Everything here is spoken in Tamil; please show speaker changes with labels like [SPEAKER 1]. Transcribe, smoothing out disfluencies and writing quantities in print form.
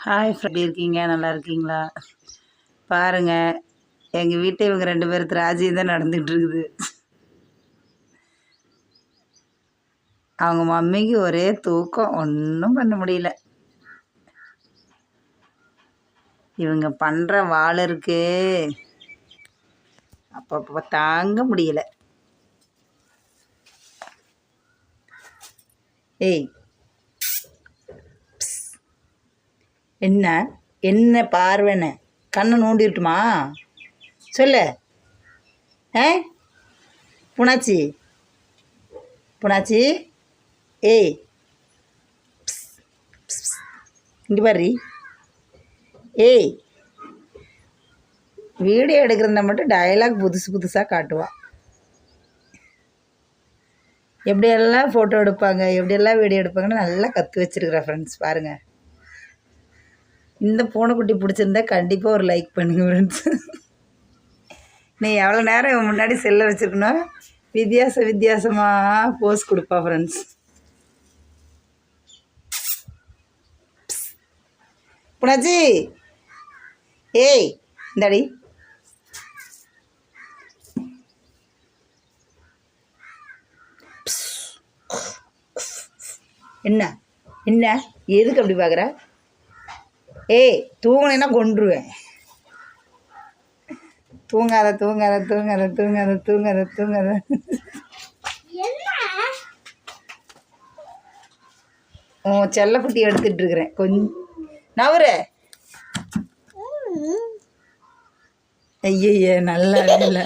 [SPEAKER 1] ஹாய் எப்படி இருக்கீங்க? நல்லா இருக்கீங்களா? பாருங்கள், எங்கள் வீட்டை இவங்க 2 பேர் திராஜியம் தான் நடந்துகிட்டு இருக்குது. அவங்க மம்மிக்கு ஒரே தூக்கம், ஒன்றும் பண்ண முடியல. இவங்க பண்ணுற வாள் இருக்கு, அப்பப்போ தாங்க முடியல. ஏய், என்ன என்ன பார்வைன்னு கண்ணை நோண்டிட்டுமா சொல்லு. புனாச்சி புனாச்சி, ஏய் இங்கே பாரு. ஏய், வீடியோ எடுக்கிறத மட்டும் டயலாக் புதுசாக காட்டுவாள். எப்படியெல்லாம் ஃபோட்டோ எடுப்பாங்க, எப்படியெல்லாம் வீடியோ எடுப்பாங்கன்னு நல்லா கற்று வச்சுருக்குறா ஃப்ரெண்ட்ஸ். பாருங்கள், இந்த பூனைக்குட்டி பிடிச்சிருந்தா கண்டிப்பாக ஒரு லைக் பண்ணுங்க ஃப்ரெண்ட்ஸ். நீ எவ்வளோ நேரம் முன்னாடி செல்லை வச்சுருக்கணும், வித்தியாசமாக போஸ் கொடுப்பா ஃப்ரெண்ட்ஸ். புனாச்சி, ஏய் இந்தாடி. என்ன என்ன எதுக்கு அப்படி பார்க்குற? ஏய், தூங்கினேன்னா கொன்றுவேன். தூங்காத தூங்காத தூங்காத தூங்காத தூங்காத தூங்காத. செல்லக்குட்டி எடுத்துட்டு இருக்கிறேன். கொஞ்சம் நவரு. ஐய நல்லா இல்லை.